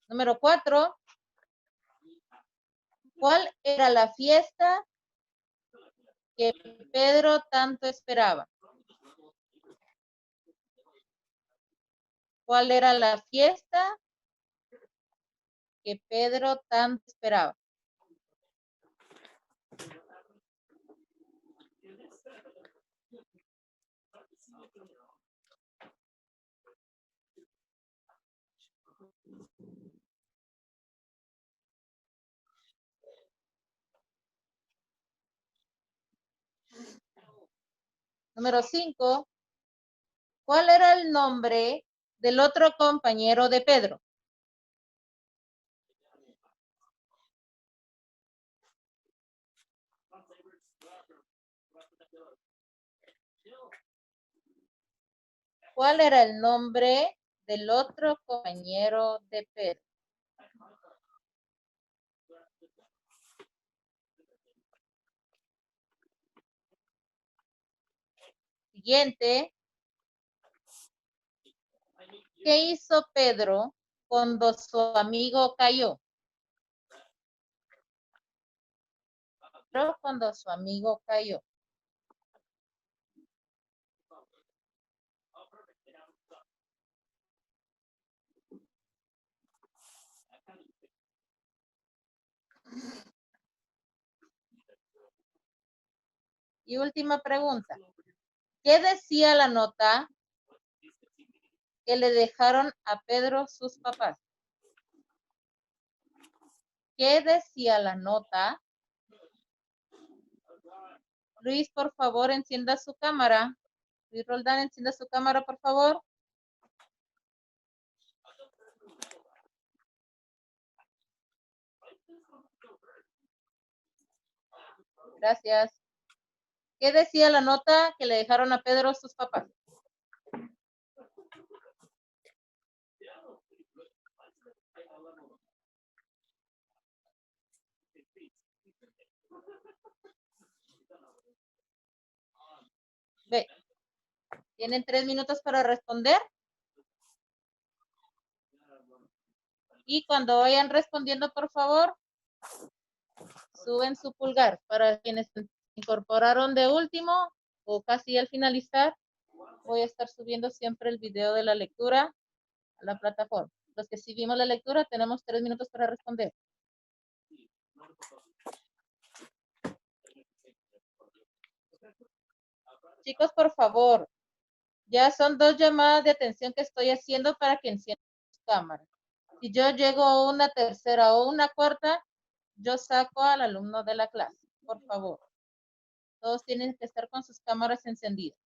Número 4. ¿Cuál era la fiesta que Pedro tanto esperaba? ¿Cuál era la fiesta que Pedro tanto esperaba? Número 5. ¿Cuál era el nombre del otro compañero de Pedro? ¿Cuál era el nombre del otro compañero de Pedro? Siguiente. ¿Qué hizo Pedro cuando su amigo cayó? Cuando su amigo cayó. Y última pregunta. ¿Qué decía la nota que le dejaron a Pedro sus papás? ¿Qué decía la nota? Luis, por favor, encienda su cámara. Luis Roldán, encienda su cámara, por favor. Gracias. ¿Qué decía la nota que le dejaron a Pedro sus papás? Ve. ¿Tienen 3 minutos para responder? Y cuando vayan respondiendo, por favor, suben su pulgar. Para quienes se incorporaron de último o casi al finalizar, voy a estar subiendo siempre el video de la lectura a la plataforma. Los que sí vimos la lectura, tenemos 3 minutos para responder. Chicos, por favor, ya son 2 llamadas de atención que estoy haciendo para que enciendan sus cámaras. Si yo llego a una tercera o una cuarta, yo saco al alumno de la clase, por favor. Todos tienen que estar con sus cámaras encendidas.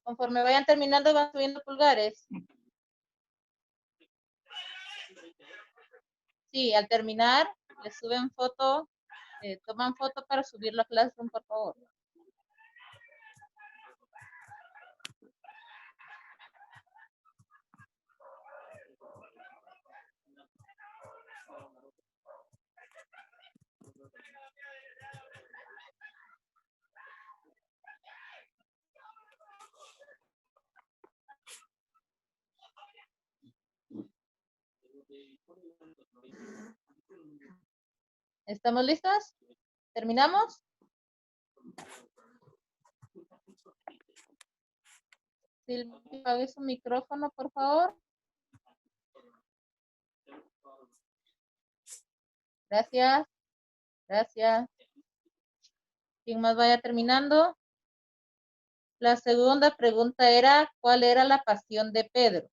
Conforme vayan terminando, van subiendo pulgares. Sí, al terminar, le suben foto, toman foto para subirlo a Classroom, por favor. ¿Estamos listos? ¿Terminamos? Silvia, apague su micrófono, por favor. Gracias. Gracias. ¿Quién más vaya terminando? La segunda pregunta era, ¿cuál era la pasión de Pedro?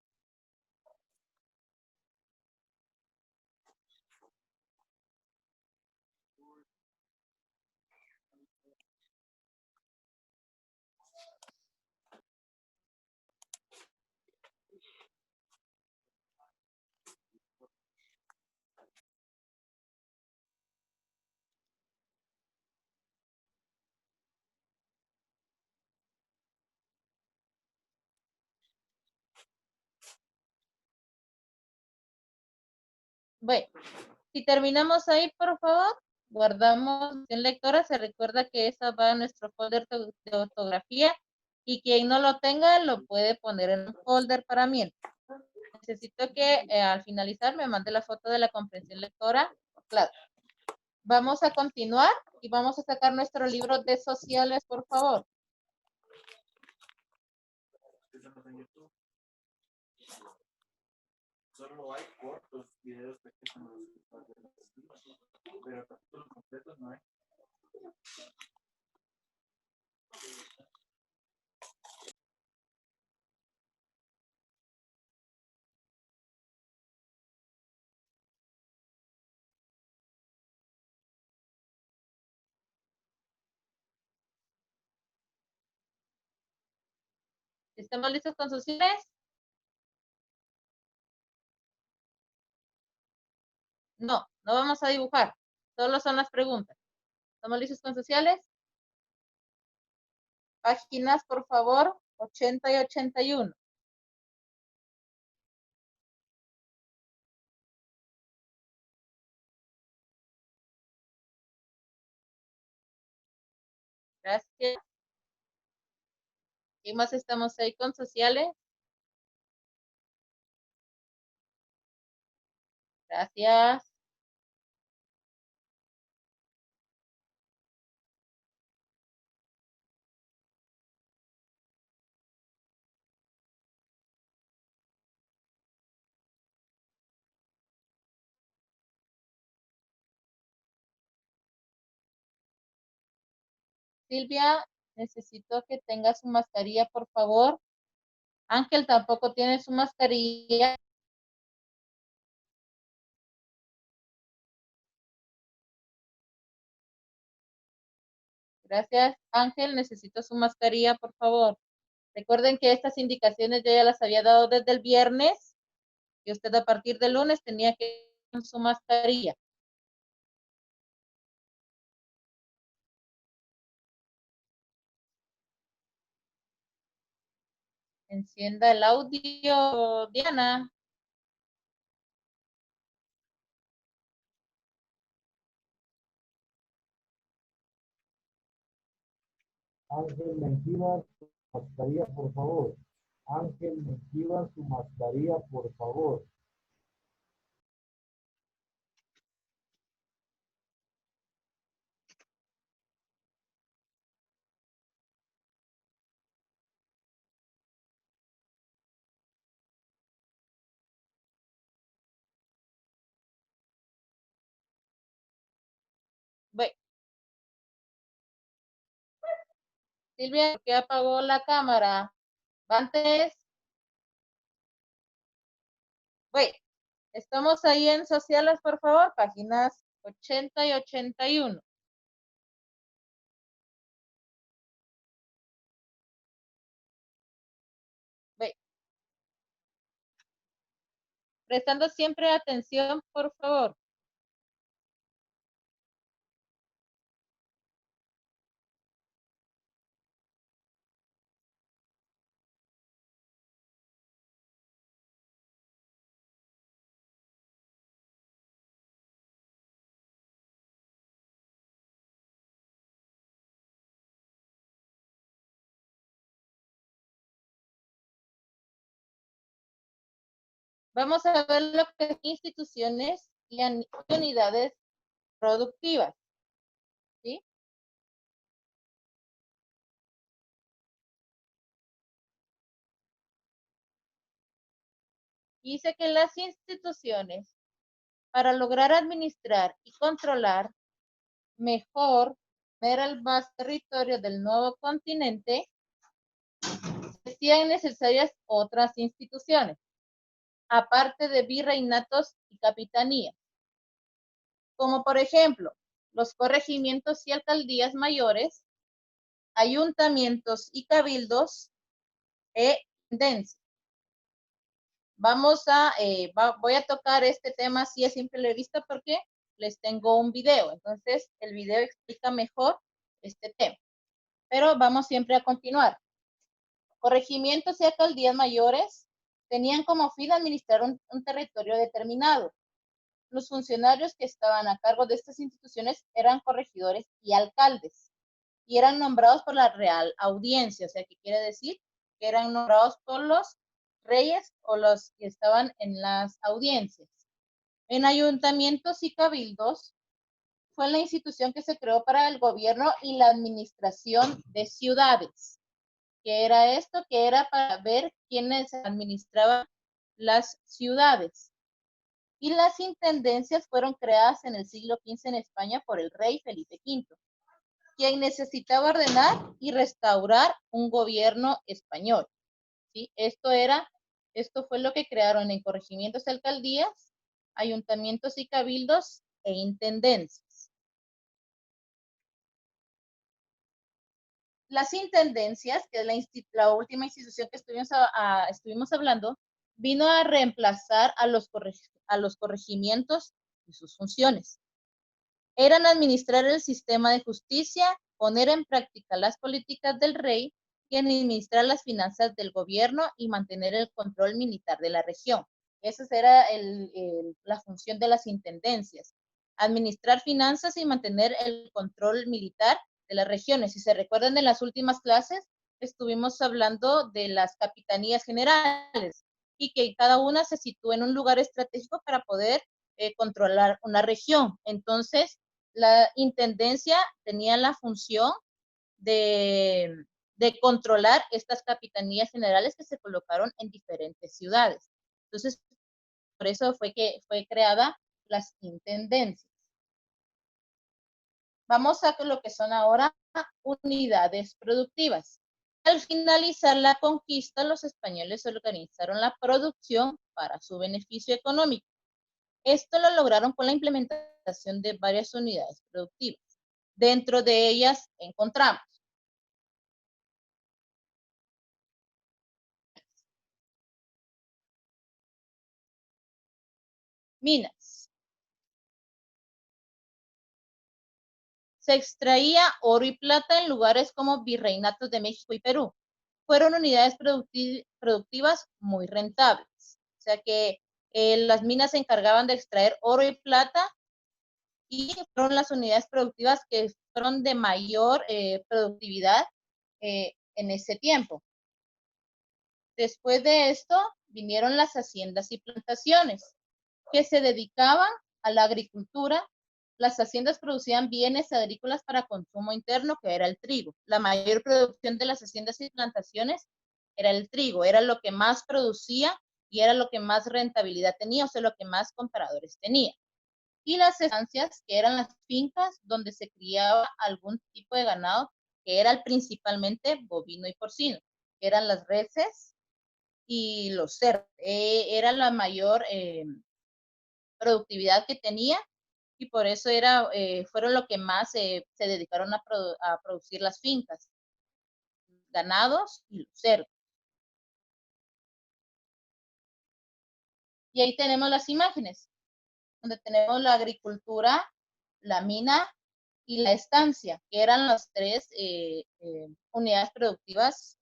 Bueno, si terminamos ahí, por favor, guardamos en lectora. Se recuerda que esa va a nuestro folder de ortografía y quien no lo tenga lo puede poner en un folder para mí. Necesito que al finalizar me mande la foto de la comprensión lectora. Claro. Vamos a continuar y vamos a sacar nuestro libro de sociales, por favor. Solo hay cortos videos pequeños, pero capítulos completos no hay. ¿Estamos listos con sus cines? No, no vamos a dibujar. Solo son las preguntas. ¿Estamos listos con sociales? Páginas, por favor, 80 y 81. Gracias. ¿Qué más estamos ahí con sociales? Gracias. Silvia, necesito que tenga su mascarilla, por favor. Ángel tampoco tiene su mascarilla. Gracias. Ángel, necesito su mascarilla, por favor. Recuerden que estas indicaciones yo ya las había dado desde el viernes y usted a partir del lunes tenía que ir con su mascarilla. Encienda el audio, Diana. Ángel Mengíbar, su mascarilla, por favor. Ángel Mengíbar, su mascarilla, por favor. Bueno, Silvia, ¿por qué apagó la cámara? Antes, bueno, estamos ahí en sociales, por favor, páginas 80 y 81. Bueno, prestando siempre atención, por favor. Vamos a ver lo que son instituciones y unidades productivas, ¿sí? Dice que las instituciones, para lograr administrar y controlar mejor el vasto territorio del nuevo continente, sean necesarias otras instituciones, aparte de virreinatos y capitanías, como por ejemplo los corregimientos y alcaldías mayores, ayuntamientos y cabildos e intendencias. Voy a tocar este tema así a simple vista porque les tengo un video, entonces el video explica mejor este tema, pero vamos siempre a continuar. Corregimientos y alcaldías mayores tenían como fin administrar un territorio determinado. los funcionarios que estaban a cargo de estas instituciones eran corregidores y alcaldes, y eran nombrados por la Real Audiencia, o sea, que quiere decir que eran nombrados por los reyes o los que estaban en las audiencias. En ayuntamientos y cabildos fue la institución que se creó para el gobierno y la administración de ciudades. ¿Qué era esto? Que era para ver quiénes administraban las ciudades. Y las intendencias fueron creadas en el siglo XV en España por el rey Felipe V, quien necesitaba ordenar y restaurar un gobierno español. ¿Sí? Esto fue lo que crearon en corregimientos y alcaldías, ayuntamientos y cabildos e intendencias. Las intendencias, que es la última institución que estuvimos hablando, vino a reemplazar a los corregimientos y sus funciones. Eran administrar el sistema de justicia, poner en práctica las políticas del rey y administrar las finanzas del gobierno y mantener el control militar de la región. Esa era la función de las intendencias, administrar finanzas y mantener el control militar de las regiones. Si se recuerdan, en las últimas clases estuvimos hablando de las capitanías generales y que cada una se sitúa en un lugar estratégico para poder controlar una región. Entonces, la intendencia tenía la función de controlar estas capitanías generales que se colocaron en diferentes ciudades. Entonces, por eso fue que fue creada las intendencias. Vamos a lo que son ahora unidades productivas. Al finalizar la conquista, los españoles organizaron la producción para su beneficio económico. Esto lo lograron con la implementación de varias unidades productivas. Dentro de ellas encontramos minas. Se extraía oro y plata en lugares como virreinatos de México y Perú. Fueron unidades productivas muy rentables. O sea que las minas se encargaban de extraer oro y plata y fueron las unidades productivas que fueron de mayor productividad en ese tiempo. Después de esto vinieron las haciendas y plantaciones, que se dedicaban a la agricultura. Las haciendas producían bienes agrícolas para consumo interno, que era el trigo. La mayor producción de las haciendas y plantaciones era el trigo, era lo que más producía y era lo que más rentabilidad tenía, o sea, lo que más compradores tenía. Y las estancias, que eran las fincas donde se criaba algún tipo de ganado, que era principalmente bovino y porcino, que eran las reses y los cerdos. Era la mayor productividad que tenía y por eso fueron lo que más se dedicaron a producir las fincas, ganados y los cerdos. Y ahí tenemos las imágenes, donde tenemos la agricultura, la mina y la estancia, que eran las tres unidades productivas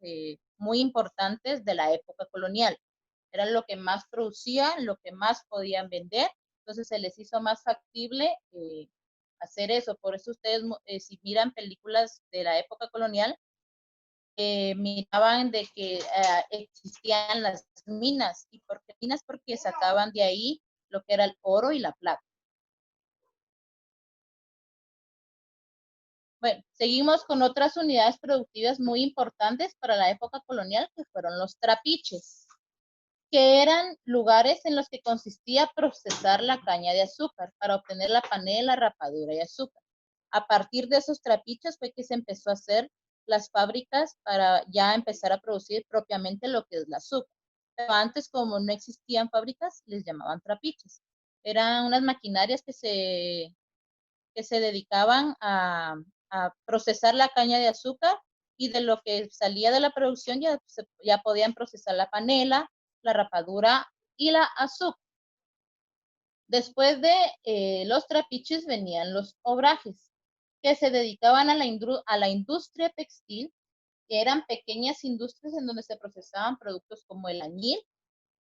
muy importantes de la época colonial. Eran lo que más producían, lo que más podían vender, entonces se les hizo más factible hacer eso. Por eso ustedes, si miran películas de la época colonial, miraban de que existían las minas. ¿Y por qué minas? Porque sacaban de ahí lo que era el oro y la plata. Bueno, seguimos con otras unidades productivas muy importantes para la época colonial, que fueron los trapiches, que eran lugares en los que consistía procesar la caña de azúcar para obtener la panela, rapadura y azúcar. A partir de esos trapiches fue que se empezó a hacer las fábricas para ya empezar a producir propiamente lo que es el azúcar. Pero antes, como no existían fábricas, les llamaban trapiches. Eran unas maquinarias que se dedicaban a procesar la caña de azúcar y de lo que salía de la producción ya podían procesar la panela, la rapadura y la azúcar. Después de los trapiches venían los obrajes, que se dedicaban a la industria textil, que eran pequeñas industrias en donde se procesaban productos como el añil,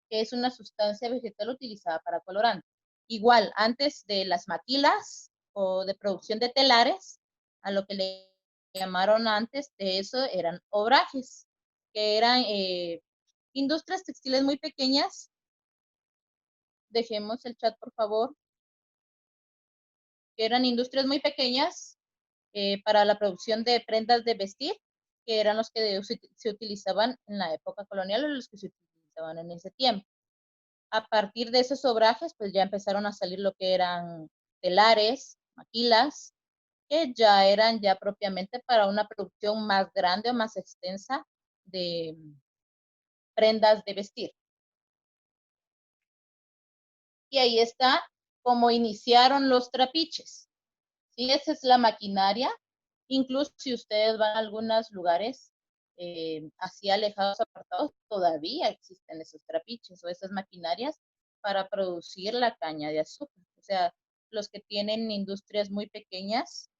que es una sustancia vegetal utilizada para colorantes. igual, antes de las maquilas o de producción de telares, a lo que le llamaron antes de eso eran obrajes, que eran industrias textiles muy pequeñas. Dejemos el chat, por favor. Que eran industrias muy pequeñas para la producción de prendas de vestir, que eran los que se utilizaban en la época colonial o los que se utilizaban en ese tiempo. A partir de esos obrajes, pues ya empezaron a salir lo que eran telares, maquilas, que ya eran ya propiamente para una producción más grande o más extensa de prendas de vestir. Y ahí está cómo iniciaron los trapiches. ¿Sí? Esa es la maquinaria. Incluso si ustedes van a algunos lugares así alejados, apartados, todavía existen esos trapiches o esas maquinarias para producir la caña de azúcar. O sea, los que tienen industrias muy pequeñas,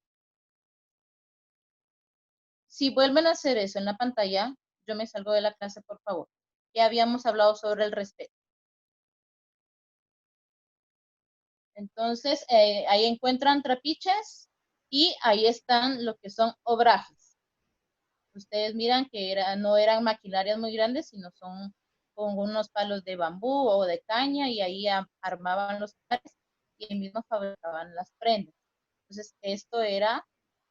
si vuelven a hacer eso en la pantalla, yo me salgo de la clase, por favor. Ya habíamos hablado sobre el respeto. Entonces, ahí encuentran trapiches y ahí están lo que son obrajes. Ustedes miran que no eran maquinarias muy grandes, sino son con unos palos de bambú o de caña y ahí armaban los trajes y ahí mismo fabricaban las prendas. Entonces, esto era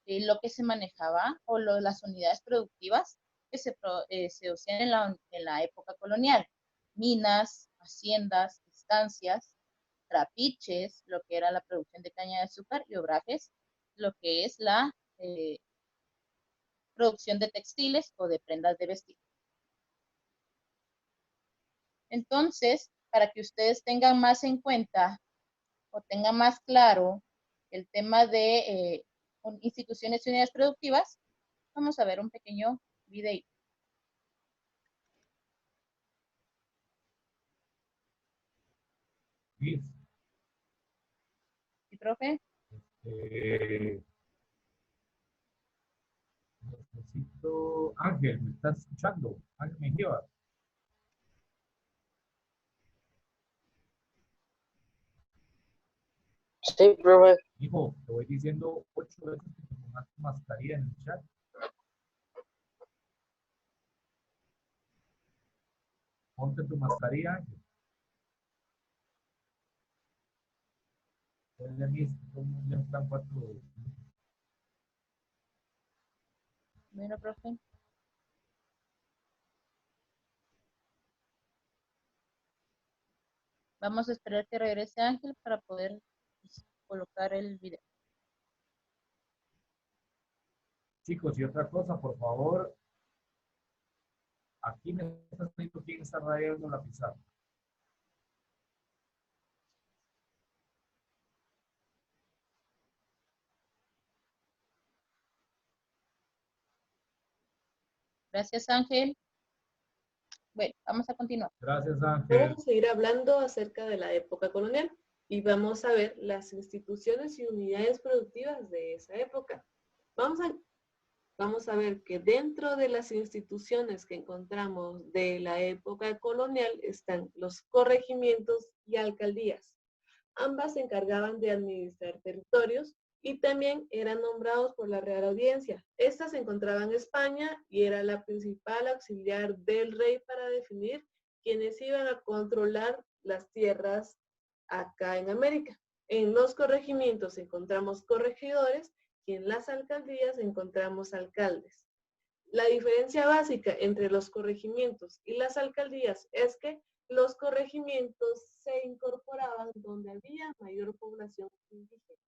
lo que se manejaba o las unidades productivas que se hacían en la época colonial. Minas, haciendas, estancias, trapiches, lo que era la producción de caña de azúcar, y obrajes, lo que es la producción de textiles o de prendas de vestir. Entonces, para que ustedes tengan más en cuenta o tengan más claro el tema de instituciones y unidades productivas, vamos a ver un pequeño video. Luis, ¿Sí, profe? necesito... Ángel, ¿me estás escuchando? Ángel Mejía. Sí, profe. Hijo, te voy diciendo 8 veces que te pongas tu mascarilla en el chat. Ponte tu mascarilla, Ángel. Ya están 4. Bueno, profe. Vamos a esperar que regrese Ángel para poder colocar el video. Chicos, y otra cosa, por favor, aquí me está escrito quién está rayando la pizarra. Gracias, Ángel. Bueno, vamos a continuar. Gracias, Ángel. Vamos a seguir hablando acerca de la época colonial y vamos a ver las instituciones y unidades productivas de esa época. Vamos a ver que dentro de las instituciones que encontramos de la época colonial están los corregimientos y alcaldías. Ambas se encargaban de administrar territorios y también eran nombrados por la Real Audiencia. Esta se encontraba en España y era la principal auxiliar del rey para definir quienes iban a controlar las tierras acá en América. En los corregimientos encontramos corregidores y en las alcaldías encontramos alcaldes. La diferencia básica entre los corregimientos y las alcaldías es que los corregimientos se incorporaban donde había mayor población indígena.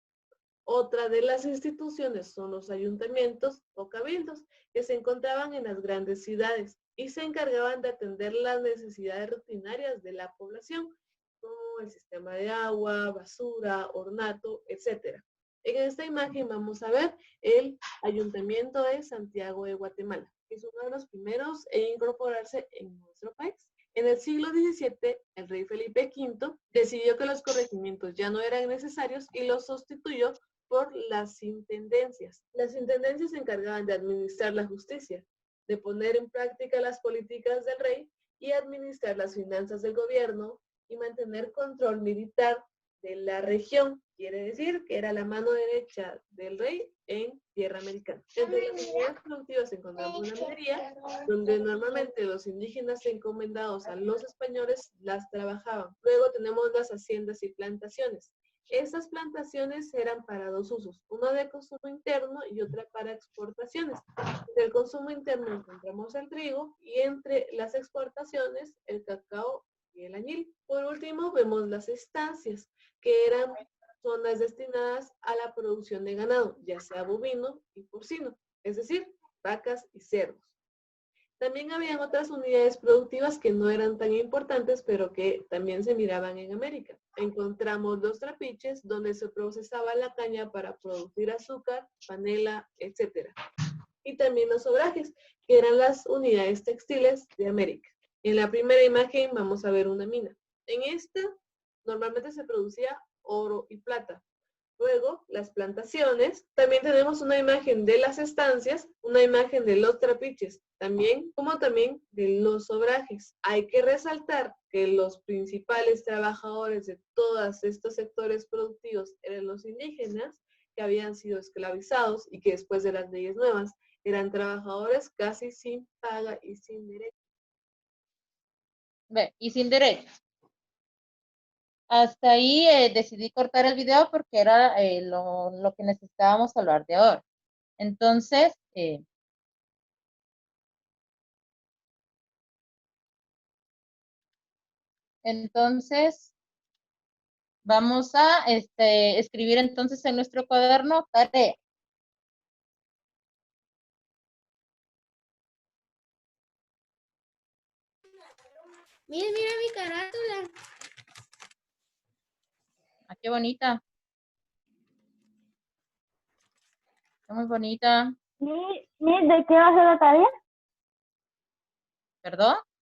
Otra de las instituciones son los ayuntamientos o cabildos, que se encontraban en las grandes ciudades y se encargaban de atender las necesidades rutinarias de la población, como el sistema de agua, basura, ornato, etc. En esta imagen vamos a ver el Ayuntamiento de Santiago de Guatemala, que es uno de los primeros en incorporarse en nuestro país. En el siglo XVII, el rey Felipe V decidió que los corregimientos ya no eran necesarios y los sustituyó por las intendencias. Las intendencias se encargaban de administrar la justicia, de poner en práctica las políticas del rey y administrar las finanzas del gobierno y mantener control militar de la región. Quiere decir que era la mano derecha del rey en tierra americana. Entre las unidades productivas encontramos una minería, donde normalmente los indígenas encomendados a los españoles las trabajaban. Luego tenemos las haciendas y plantaciones. Estas plantaciones eran para dos usos, una de consumo interno y otra para exportaciones. Entre el consumo interno encontramos el trigo y entre las exportaciones el cacao y el añil. Por último vemos las estancias, que eran zonas destinadas a la producción de ganado, ya sea bovino y porcino, es decir, vacas y cerdos. También habían otras unidades productivas que no eran tan importantes, pero que también se miraban en América. Encontramos los trapiches, donde se procesaba la caña para producir azúcar, panela, etc. Y también los obrajes, que eran las unidades textiles de América. En la primera imagen vamos a ver una mina. En esta normalmente se producía oro y plata. Luego, las plantaciones. También tenemos una imagen de las estancias, una imagen de los trapiches, como también de los obrajes. Hay que resaltar que los principales trabajadores de todos estos sectores productivos eran los indígenas, que habían sido esclavizados y que después de las leyes nuevas eran trabajadores casi sin paga y sin derecho. Ve, y sin derechos. Hasta ahí decidí cortar el video porque era lo que necesitábamos hablar de ahora. Entonces, vamos a escribir entonces en nuestro cuaderno tarea. Mira mi carátula. Ah, qué bonita. Está muy bonita. ¿De qué va a ser la tarea? ¿Perdón?